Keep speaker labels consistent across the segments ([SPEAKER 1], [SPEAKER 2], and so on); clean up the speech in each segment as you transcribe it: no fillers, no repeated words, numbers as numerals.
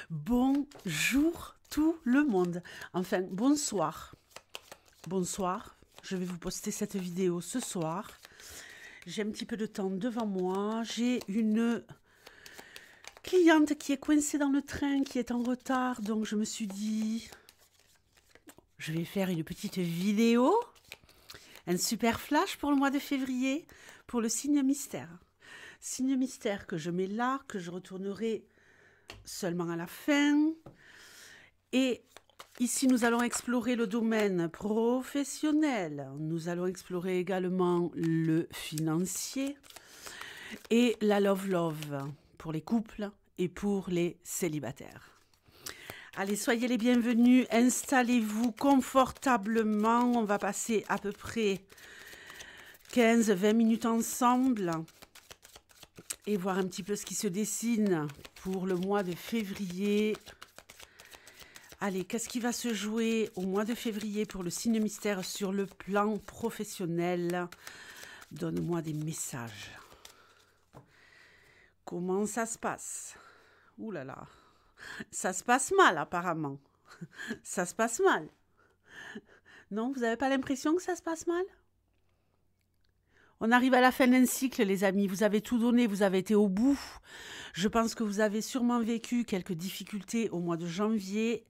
[SPEAKER 1] Bonjour tout le monde. Enfin, bonsoir. Bonsoir. Je vais vous poster cette vidéo ce soir. J'ai un petit peu de temps devant moi. J'ai une cliente qui est coincée dans le train, qui est en retard. Donc, je me suis dit, je vais faire une petite vidéo. Un super flash pour le mois de février, pour le signe mystère. Signe mystère que je mets là, que je retournerai seulement à la fin. Et ici, nous allons explorer le domaine professionnel. Nous allons explorer également le financier et la love pour les couples et pour les célibataires. Allez, soyez les bienvenus, installez-vous confortablement. On va passer à peu près 15-20 minutes ensemble et voir un petit peu ce qui se dessine pour le mois de février. Allez, qu'est-ce qui va se jouer au mois de février pour le signe mystère sur le plan professionnel? Donne-moi des messages. Comment ça se passe? Ouh là là, ça se passe mal apparemment. Ça se passe mal. Non, vous n'avez pas l'impression que ça se passe mal? On arrive à la fin d'un cycle, les amis. Vous avez tout donné, vous avez été au bout. Je pense que vous avez sûrement vécu quelques difficultés au mois de janvier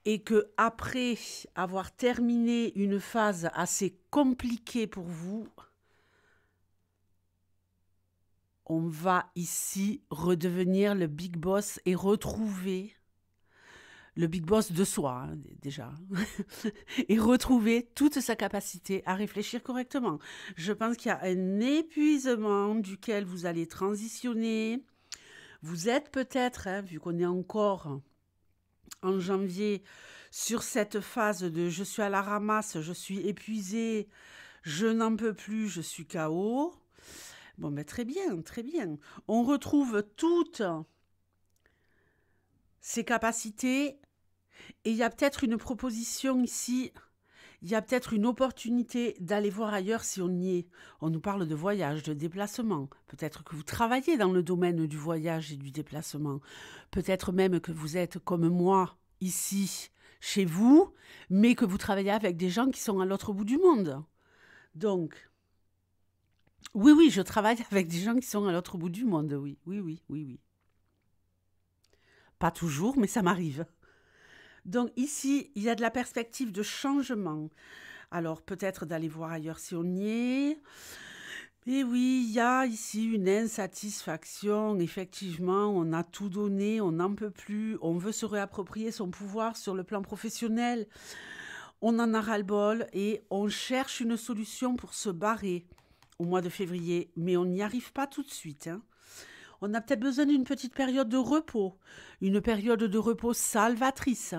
[SPEAKER 1] et que après avoir terminé une phase assez compliquée pour vous, on va ici redevenir le big boss et retrouver le big boss de soi, hein, déjà, et retrouver toute sa capacité à réfléchir correctement. Je pense qu'il y a un épuisement duquel vous allez transitionner. Vous êtes peut-être, hein, vu qu'on est encore en janvier, sur cette phase de je suis à la ramasse, je suis épuisée, je n'en peux plus, je suis KO. Bon, ben très bien, très bien. On retrouve toutes ces capacités et il y a peut-être une proposition ici, il y a peut-être une opportunité d'aller voir ailleurs si on y est. On nous parle de voyage, de déplacement. Peut-être que vous travaillez dans le domaine du voyage et du déplacement. Peut-être même que vous êtes comme moi, ici, chez vous, mais que vous travaillez avec des gens qui sont à l'autre bout du monde. Donc, oui, je travaille avec des gens qui sont à l'autre bout du monde, oui. Pas toujours, mais ça m'arrive. Donc ici, il y a de la perspective de changement. Alors peut-être d'aller voir ailleurs si on y est. Et oui, il y a ici une insatisfaction. Effectivement, on a tout donné, on n'en peut plus. On veut se réapproprier son pouvoir sur le plan professionnel. On en a ras-le-bol et on cherche une solution pour se barrer au mois de février. Mais on n'y arrive pas tout de suite, hein. On a peut-être besoin d'une petite période de repos. Une période de repos salvatrice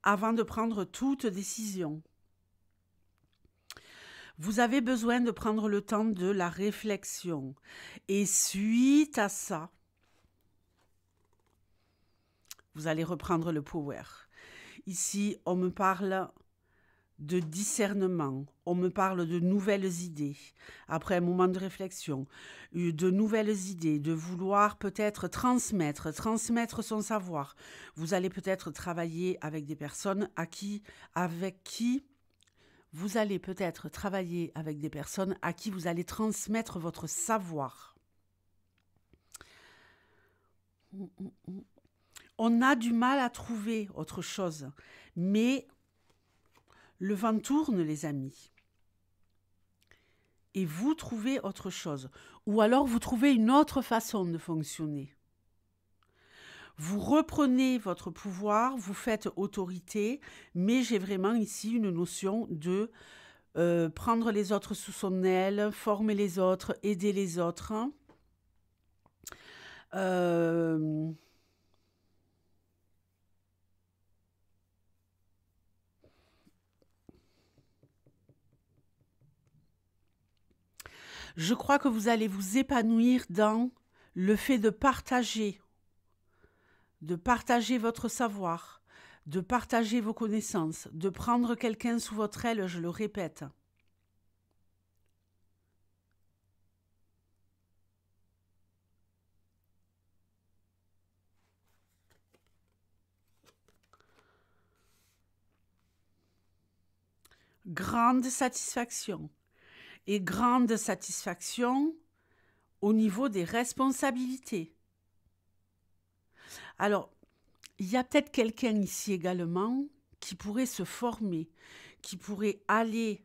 [SPEAKER 1] avant de prendre toute décision. Vous avez besoin de prendre le temps de la réflexion. Et suite à ça, vous allez reprendre le power. Ici, on me parle de discernement. On me parle de nouvelles idées. Après un moment de réflexion, de nouvelles idées, de vouloir peut-être transmettre son savoir. Vous allez peut-être travailler avec des personnes avec qui vous allez peut-être travailler avec des personnes à qui vous allez transmettre votre savoir. On a du mal à trouver autre chose, mais le vent tourne, les amis. Et vous trouvez autre chose. Ou alors vous trouvez une autre façon de fonctionner. Vous reprenez votre pouvoir, vous faites autorité, mais j'ai vraiment ici une notion de prendre les autres sous son aile, former les autres, aider les autres. Je crois que vous allez vous épanouir dans le fait de partager votre savoir, de partager vos connaissances, de prendre quelqu'un sous votre aile, je le répète. grande satisfaction. Et grande satisfaction au niveau des responsabilités. Alors, il y a peut-être quelqu'un ici également qui pourrait se former, qui pourrait aller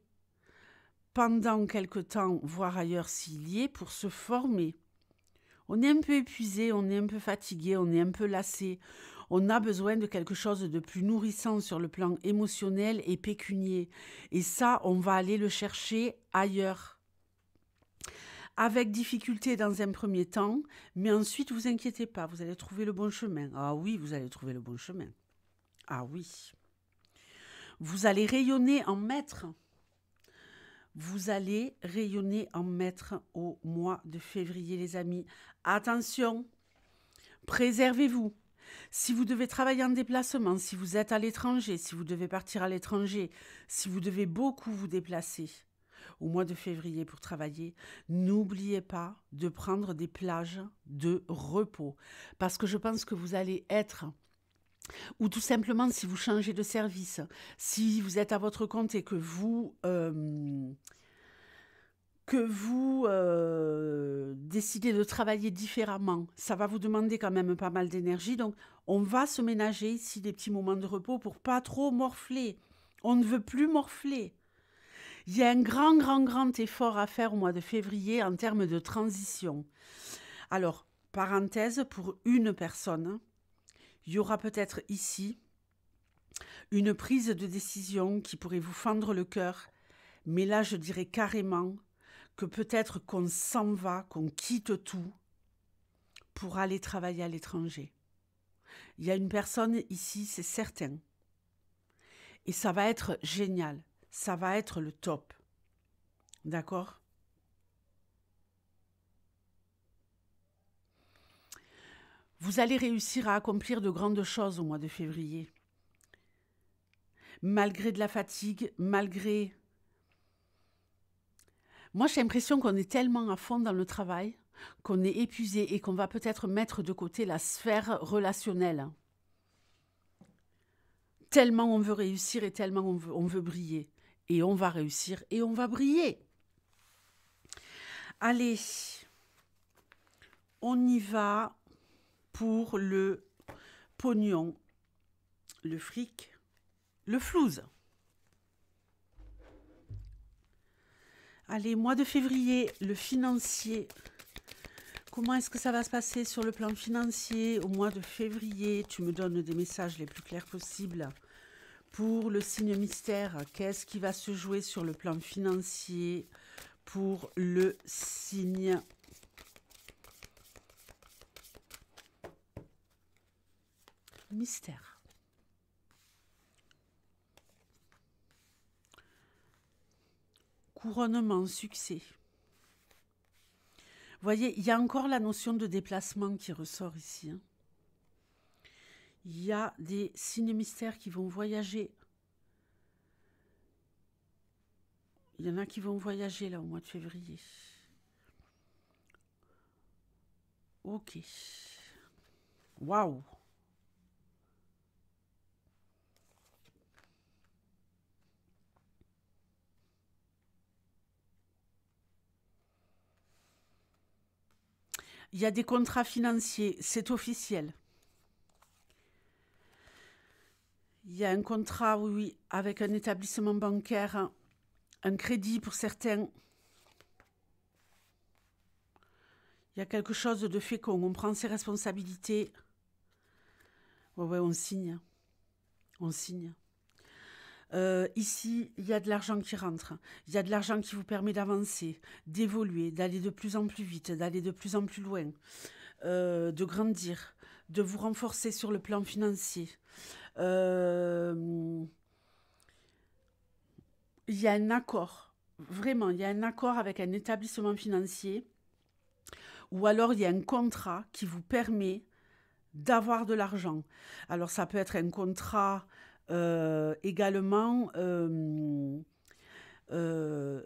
[SPEAKER 1] pendant quelque temps, voir ailleurs s'il y est, pour se former. On est un peu épuisé, on est un peu fatigué, on est un peu lassé. On a besoin de quelque chose de plus nourrissant sur le plan émotionnel et pécunier. Et ça, on va aller le chercher ailleurs. Avec difficulté dans un premier temps, mais ensuite, vous inquiétez pas, vous allez trouver le bon chemin. Ah oui, vous allez trouver le bon chemin. Ah oui. Vous allez rayonner en maître. Vous allez rayonner en maître au mois de février, les amis. Attention, préservez-vous. Si vous devez travailler en déplacement, si vous êtes à l'étranger, si vous devez partir à l'étranger, si vous devez beaucoup vous déplacer au mois de février pour travailler, n'oubliez pas de prendre des plages de repos. Parce que je pense que vous allez être, ou tout simplement si vous changez de service, si vous êtes à votre compte et que vous décidez de travailler différemment, ça va vous demander quand même pas mal d'énergie. Donc, on va se ménager ici des petits moments de repos pour pas trop morfler. On ne veut plus morfler. Il y a un grand effort à faire au mois de février en termes de transition. Alors, parenthèse, pour une personne, il y aura peut-être ici une prise de décision qui pourrait vous fendre le cœur. Mais là, je dirais carrément que peut-être qu'on s'en va, qu'on quitte tout pour aller travailler à l'étranger. Il y a une personne ici, c'est certain. Et ça va être génial. Ça va être le top. D'accord ? Vous allez réussir à accomplir de grandes choses au mois de février. Malgré de la fatigue, malgré... Moi, j'ai l'impression qu'on est tellement à fond dans le travail, qu'on est épuisé et qu'on va peut-être mettre de côté la sphère relationnelle. Tellement on veut réussir et tellement on veut briller. Et on va réussir et on va briller. Allez, on y va pour le pognon, le fric, le flouze. Allez, mois de février, le financier. Comment est-ce que ça va se passer sur le plan financier au mois de février? Tu me donnes des messages les plus clairs possibles. Pour le signe mystère, qu'est-ce qui va se jouer sur le plan financier pour le signe mystère? Couronnement, succès. Vous voyez, il y a encore la notion de déplacement qui ressort ici. Hein. Il y a des signes mystères qui vont voyager. Il y en a qui vont voyager là au mois de février. Ok. Waouh! Il y a des contrats financiers, c'est officiel. Il y a un contrat, oui, avec un établissement bancaire, un crédit pour certains. Il y a quelque chose de fécond, on prend ses responsabilités. Ouais, on signe. On signe. Ici, il y a de l'argent qui rentre. Il y a de l'argent qui vous permet d'avancer, d'évoluer, d'aller de plus en plus vite, d'aller de plus en plus loin, de grandir, de vous renforcer sur le plan financier. Il y a un accord, vraiment, il y a un accord avec un établissement financier ou alors il y a un contrat qui vous permet d'avoir de l'argent. Alors ça peut être un contrat également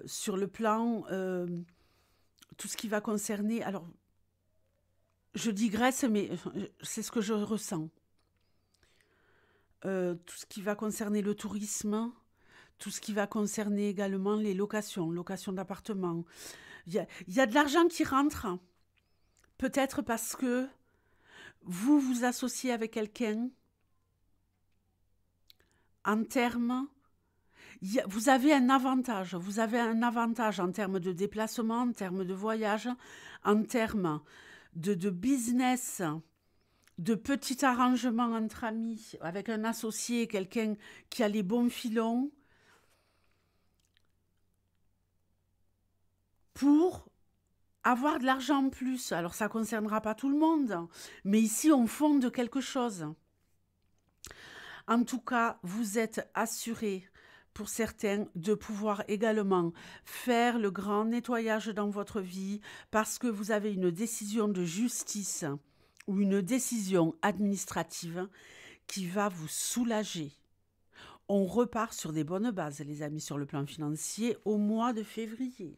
[SPEAKER 1] sur le plan tout ce qui va concerner, alors je digresse mais c'est ce que je ressens, tout ce qui va concerner le tourisme, tout ce qui va concerner également les locations, location d'appartements. Il y a de l'argent qui rentre, peut-être parce que vous vous associez avec quelqu'un en termes... Vous avez un avantage en termes de déplacement, en termes de voyage, en termes de business, de petits arrangements entre amis, avec un associé, quelqu'un qui a les bons filons, pour avoir de l'argent en plus. Alors, ça ne concernera pas tout le monde, mais ici, on fonde quelque chose. En tout cas, vous êtes assurés, pour certains, de pouvoir également faire le grand nettoyage dans votre vie parce que vous avez une décision de justice ou une décision administrative qui va vous soulager. On repart sur des bonnes bases, les amis, sur le plan financier au mois de février.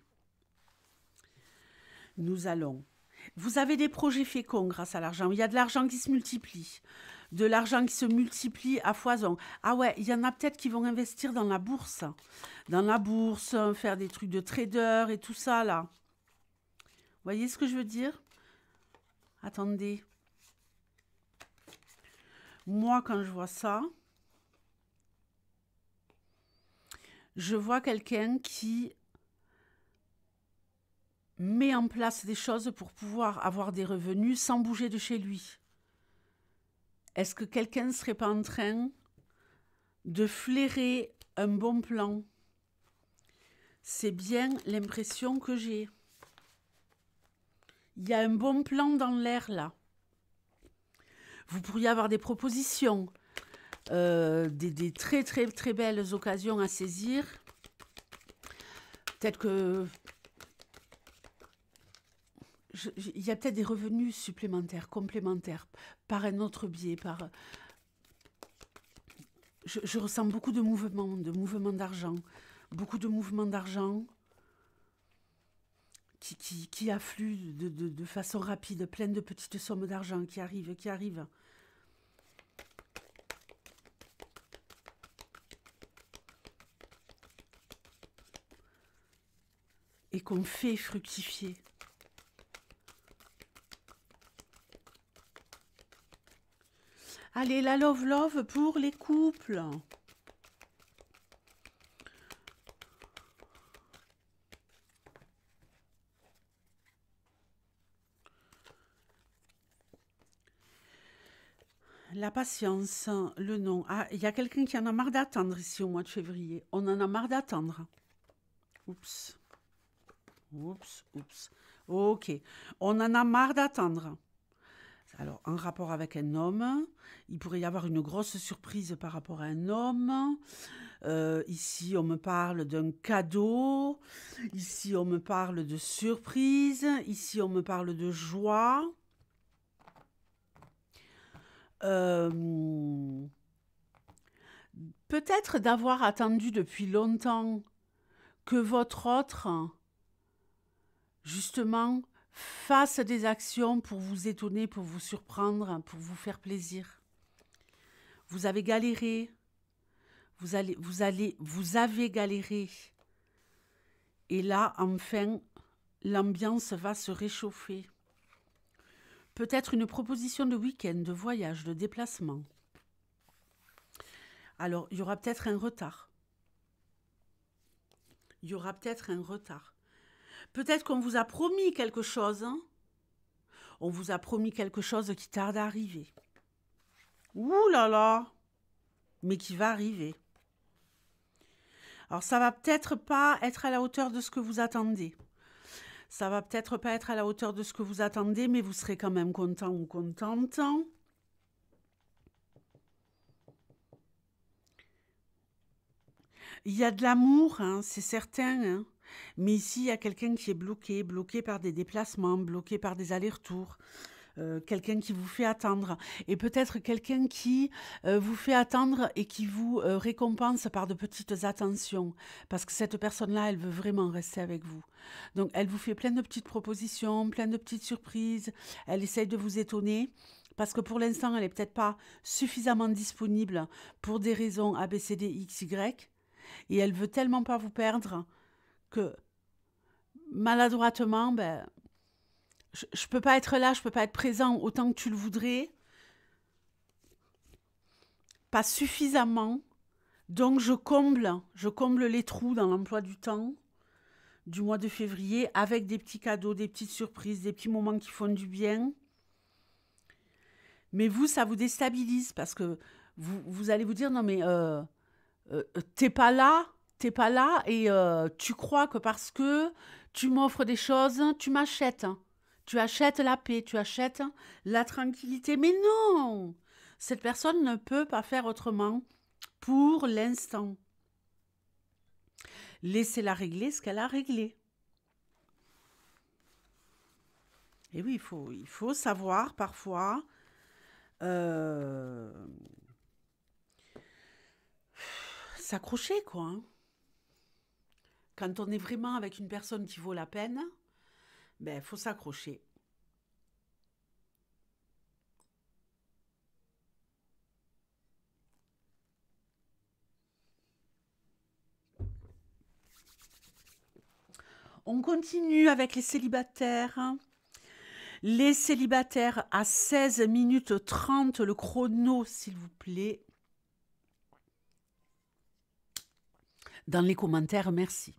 [SPEAKER 1] Vous avez des projets féconds grâce à l'argent. Il y a de l'argent qui se multiplie. De l'argent qui se multiplie à foison. Ah ouais, il y en a peut-être qui vont investir dans la bourse. Dans la bourse, faire des trucs de trader et tout ça, là. Vous voyez ce que je veux dire? Attendez. Moi, quand je vois ça, je vois quelqu'un qui met en place des choses pour pouvoir avoir des revenus sans bouger de chez lui. Est-ce que quelqu'un ne serait pas en train de flairer un bon plan? C'est bien l'impression que j'ai. Il y a un bon plan dans l'air là. Vous pourriez avoir des propositions, des très très très belles occasions à saisir. Peut-être que... il y a peut-être des revenus supplémentaires, complémentaires, par un autre biais, je ressens beaucoup de mouvements d'argent, beaucoup de mouvements d'argent qui affluent de façon rapide, plein de petites sommes d'argent qui arrivent. Et qu'on fait fructifier. Allez, la love pour les couples. La patience, le non. Ah, il y a quelqu'un qui en a marre d'attendre ici au mois de février. On en a marre d'attendre. Oups. Ok. On en a marre d'attendre. Alors, en rapport avec un homme, il pourrait y avoir une grosse surprise par rapport à un homme. Ici, on me parle d'un cadeau. Ici, on me parle de surprise. Ici, on me parle de joie. Peut-être d'avoir attendu depuis longtemps que votre autre, justement, fasse des actions pour vous étonner, pour vous surprendre, pour vous faire plaisir. Vous avez galéré, vous avez galéré. Et là, enfin, l'ambiance va se réchauffer. Peut-être une proposition de week-end, de voyage, de déplacement. Alors, il y aura peut-être un retard. Peut-être qu'on vous a promis quelque chose. Hein. On vous a promis quelque chose qui tarde à arriver. Ouh là là! Mais qui va arriver. Alors, ça va peut-être pas être à la hauteur de ce que vous attendez. Mais vous serez quand même content ou contente. Il y a de l'amour, hein, c'est certain. Hein. Mais ici, il y a quelqu'un qui est bloqué par des déplacements, bloqué par des allers-retours. Quelqu'un qui vous fait attendre. Et peut-être quelqu'un qui vous fait attendre et qui vous récompense par de petites attentions. Parce que cette personne-là, elle veut vraiment rester avec vous. Donc, elle vous fait plein de petites propositions, plein de petites surprises. Elle essaye de vous étonner. Parce que pour l'instant, elle n'est peut-être pas suffisamment disponible pour des raisons A, B, C, D, X, Y. et elle veut tellement pas vous perdre que maladroitement, ben, je peux pas être là, je peux pas être présent autant que tu le voudrais, pas suffisamment, donc je comble les trous dans l'emploi du temps du mois de février avec des petits cadeaux, des petites surprises, des petits moments qui font du bien. Mais vous, ça vous déstabilise parce que vous allez vous dire, non mais t'es pas là et tu crois que parce que tu m'offres des choses, tu m'achètes. Tu achètes la paix, tu achètes la tranquillité. Mais non, cette personne ne peut pas faire autrement pour l'instant. Laissez-la régler ce qu'elle a réglé. Et oui, il faut savoir parfois s'accrocher, quoi. Hein. Quand on est vraiment avec une personne qui vaut la peine, ben, faut s'accrocher. On continue avec les célibataires. Les célibataires à 16 minutes 30, le chrono, s'il vous plaît. Dans les commentaires, merci.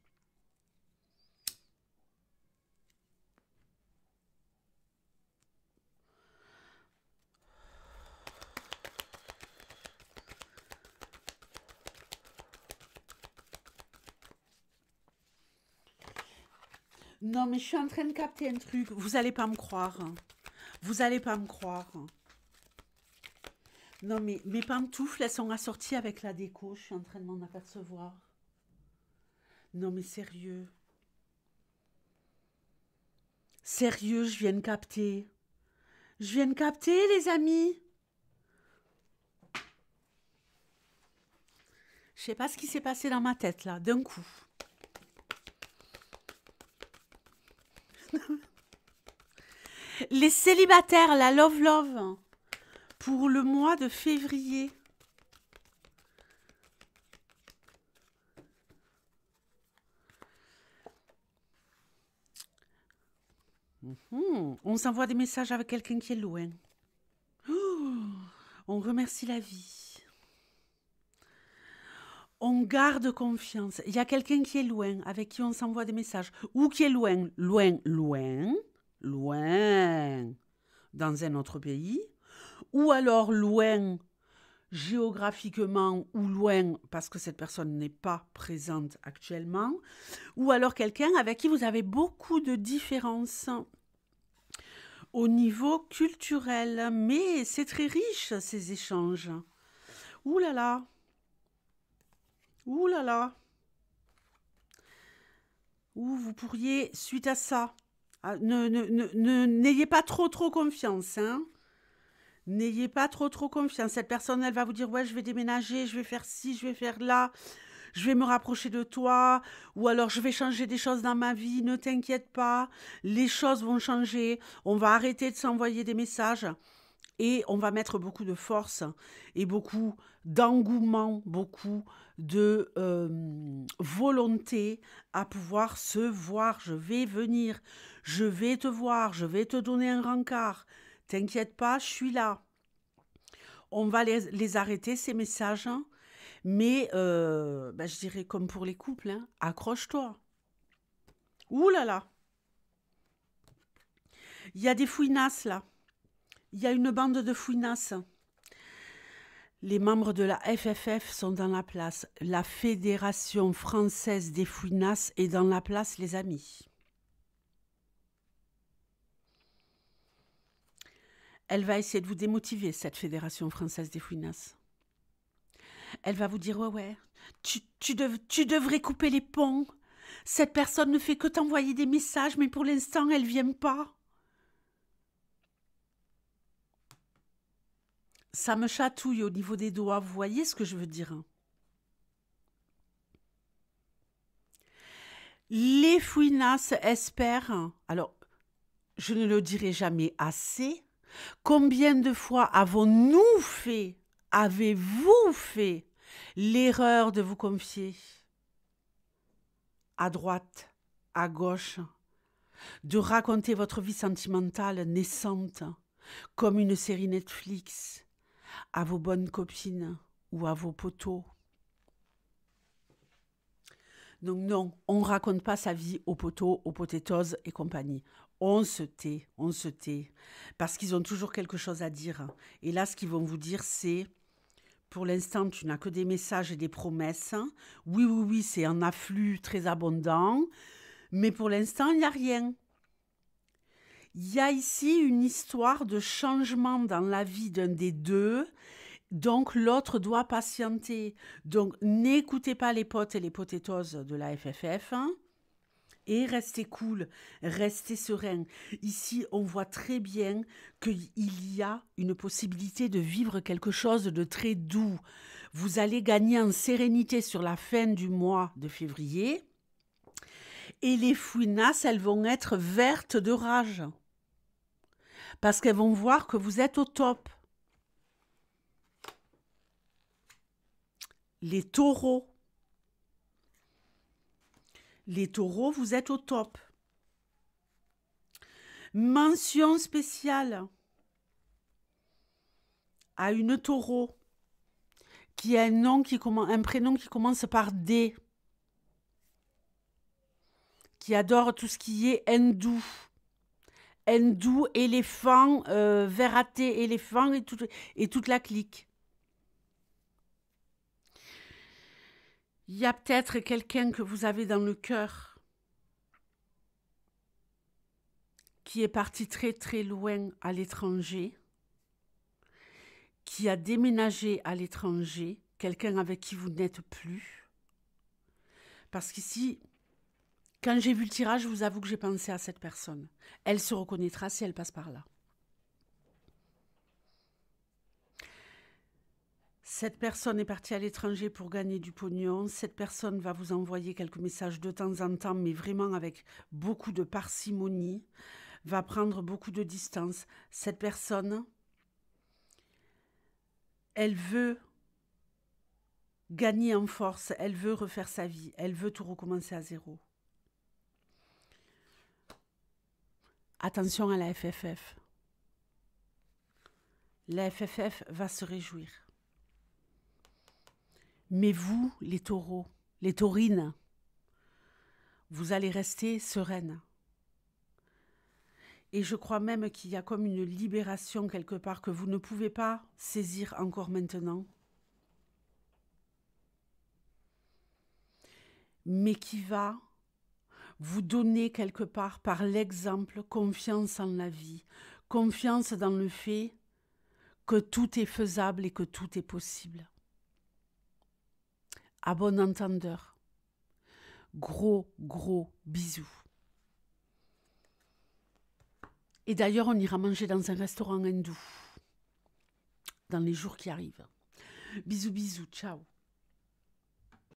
[SPEAKER 1] Non, mais je suis en train de capter un truc. Vous n'allez pas me croire. Vous n'allez pas me croire. Non, mais mes pantoufles, elles sont assorties avec la déco. Je suis en train de m'en apercevoir. Non, mais sérieux. Sérieux, je viens de capter. Je viens de capter, les amis. Je sais pas ce qui s'est passé dans ma tête, là, d'un coup. Les célibataires, la love, pour le mois de février. On s'envoie des messages avec quelqu'un qui est loin. On remercie la vie. On garde confiance. Il y a quelqu'un qui est loin, avec qui on s'envoie des messages. Ou qui est loin, dans un autre pays. Ou alors loin géographiquement ou loin parce que cette personne n'est pas présente actuellement. Ou alors quelqu'un avec qui vous avez beaucoup de différences au niveau culturel. Mais c'est très riche, ces échanges. Ouh là là. Ouh là là. Ou vous pourriez, suite à ça, n'ayez pas trop confiance, hein. N'ayez pas trop confiance. Cette personne, elle va vous dire, ouais, je vais déménager, je vais faire ci, je vais faire là, je vais me rapprocher de toi, ou alors je vais changer des choses dans ma vie, ne t'inquiète pas, les choses vont changer, on va arrêter de s'envoyer des messages et on va mettre beaucoup de force et beaucoup d'engouement, beaucoup de volonté à pouvoir se voir. Je vais venir, je vais te voir, je vais te donner un rencard. T'inquiète pas, je suis là. On va les arrêter, ces messages, hein, mais je dirais comme pour les couples, hein, accroche-toi. Ouh là là. Il y a des fouinasses là. Il y a une bande de fouinasses. Les membres de la FFF sont dans la place. La Fédération française des fouinasses est dans la place, les amis. Elle va essayer de vous démotiver, cette Fédération française des fouinasses. Elle va vous dire, ouais, tu devrais couper les ponts. Cette personne ne fait que t'envoyer des messages, mais pour l'instant, elle ne vient pas. Ça me chatouille au niveau des doigts, vous voyez ce que je veux dire? Les fouinasses espèrent, alors je ne le dirai jamais assez, combien de fois avez-vous fait l'erreur de vous confier? à droite, à gauche, de raconter votre vie sentimentale naissante comme une série Netflix à vos bonnes copines ou à vos potos. Donc non, on ne raconte pas sa vie aux potos, aux potatoes et compagnie. On se tait, parce qu'ils ont toujours quelque chose à dire. Et là, ce qu'ils vont vous dire, c'est, pour l'instant, tu n'as que des messages et des promesses. Oui, oui, oui, c'est un afflux très abondant, mais pour l'instant, il n'y a rien. Il y a ici une histoire de changement dans la vie d'un des deux, donc l'autre doit patienter. Donc n'écoutez pas les potes et les potatoes de la FFF, hein, et restez cool, restez serein. Ici, on voit très bien qu'il y a une possibilité de vivre quelque chose de très doux. Vous allez gagner en sérénité sur la fin du mois de février, et les fouinasses, elles vont être vertes de rage. Parce qu'elles vont voir que vous êtes au top. Les taureaux. Les taureaux, vous êtes au top. Mention spéciale à une taureau qui a un prénom qui commence par D, qui adore tout ce qui est hindou. Hindou, éléphant, verraté, éléphant et toute la clique. Il y a peut-être quelqu'un que vous avez dans le cœur qui est parti très très loin à l'étranger, qui a déménagé à l'étranger, quelqu'un avec qui vous n'êtes plus. Parce qu'ici, quand j'ai vu le tirage, je vous avoue que j'ai pensé à cette personne. Elle se reconnaîtra si elle passe par là. Cette personne est partie à l'étranger pour gagner du pognon. Cette personne va vous envoyer quelques messages de temps en temps, mais vraiment avec beaucoup de parcimonie. Va prendre beaucoup de distance. Cette personne, elle veut gagner en force. Elle veut refaire sa vie. Elle veut tout recommencer à zéro. Attention à la FFF. La FFF va se réjouir. Mais vous, les taureaux, les taurines, vous allez rester sereines. Et je crois même qu'il y a comme une libération quelque part que vous ne pouvez pas saisir encore maintenant. Mais qui va vous donner quelque part par l'exemple confiance en la vie, confiance dans le fait que tout est faisable et que tout est possible. À bon entendeur, gros bisous. Et d'ailleurs, on ira manger dans un restaurant hindou dans les jours qui arrivent. Bisous, ciao.